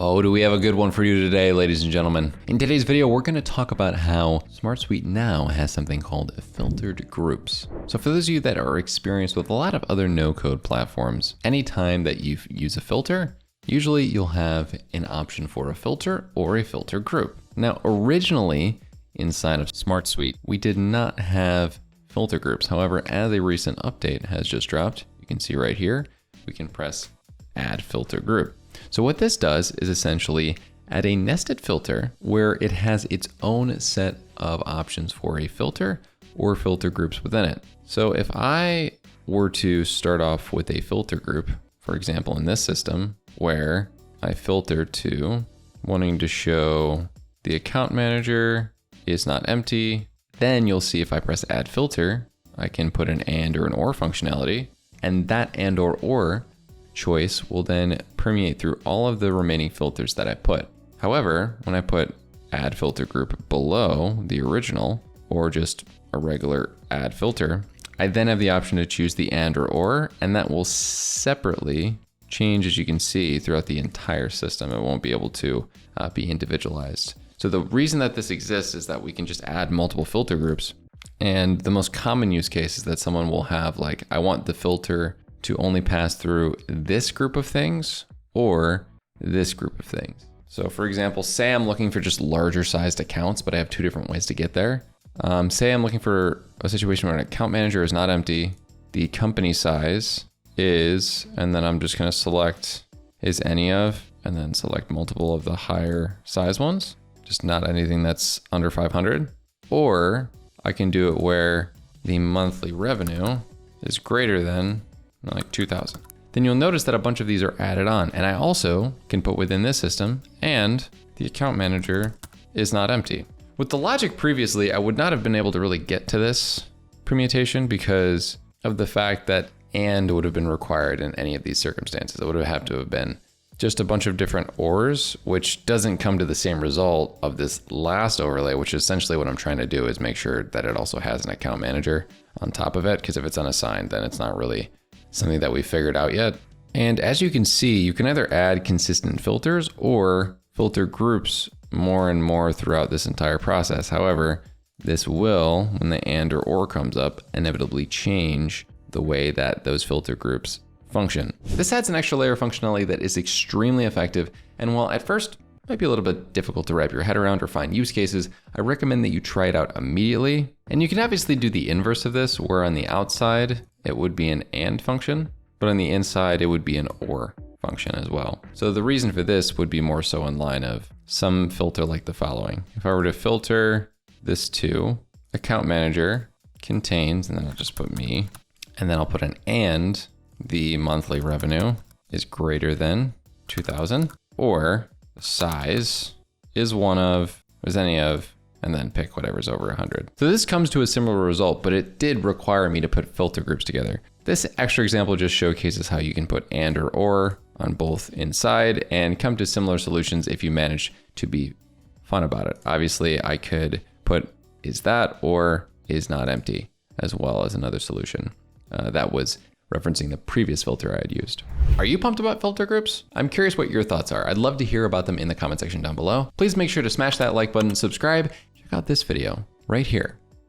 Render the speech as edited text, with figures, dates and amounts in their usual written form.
Oh, do we have a good one for you today, ladies and gentlemen. In today's video, we're going to talk about how SmartSuite now has something called filtered groups. So for those of you that are experienced with a lot of other no-code platforms, anytime that you use a filter, usually you'll have an option for a filter or a filter group. Now, originally inside of SmartSuite, we did not have filter groups. However, as a recent update has just dropped, you can see right here, we can press Add Filter Group. So what this does is essentially add a nested filter where it has its own set of options for a filter or filter groups within it. So if I were to start off with a filter group, for example, in this system, where I filter to wanting to show the account manager is not empty, then you'll see if I press add filter, I can put an and or an or functionality, and that and or choice will then permeate through all of the remaining filters that I put. However, when I put add filter group below the original or just a regular add filter, I then have the option to choose the and or, and that will separately change, as you can see, throughout the entire system. It won't be able to be individualized. So the reason that this exists is that we can just add multiple filter groups. And the most common use case is that someone will have like, I want the filter to only pass through this group of things or this group of things. So for example, say I'm looking for just larger sized accounts, but I have two different ways to get there. Say I'm looking for a situation where an account manager is not empty, the company size is, and then I'm just gonna select is any of, and then select multiple of the higher size ones, just not anything that's under 500. Or I can do it where the monthly revenue is greater than like 2,000. Then you'll notice that a bunch of these are added on. And I also can put within this system, and the account manager is not empty. With the logic previously, I would not have been able to really get to this permutation because of the fact that and would have been required in any of these circumstances. It would have had to have been just a bunch of different ors, which doesn't come to the same result of this last overlay, which is essentially what I'm trying to do is make sure that it also has an account manager on top of it. Because if it's unassigned, then it's not really something that we figured out yet. And as you can see, you can either add consistent filters or filter groups more and more throughout this entire process. However, this will, when the and or comes up, inevitably change the way that those filter groups function. This adds an extra layer of functionality that is extremely effective. And while at first it might be a little bit difficult to wrap your head around or find use cases, I recommend that you try it out immediately. And you can obviously do the inverse of this, where on the outside, it would be an and function, but on the inside, it would be an or function as well. So the reason for this would be more so in line of some filter like the following. If I were to filter this to account manager contains, and then I'll just put me, and then I'll put an and the monthly revenue is greater than 2,000, or size is one of, is any of, and then pick whatever's over 100. So this comes to a similar result, but it did require me to put filter groups together. This extra example just showcases how you can put and or on both inside and come to similar solutions if you manage to be fun about it. Obviously, I could put is that or is not empty, as well as another solution that was referencing the previous filter I had used. Are you pumped about filter groups? I'm curious what your thoughts are. I'd love to hear about them in the comment section down below. Please make sure to smash that like button, subscribe, check out this video right here.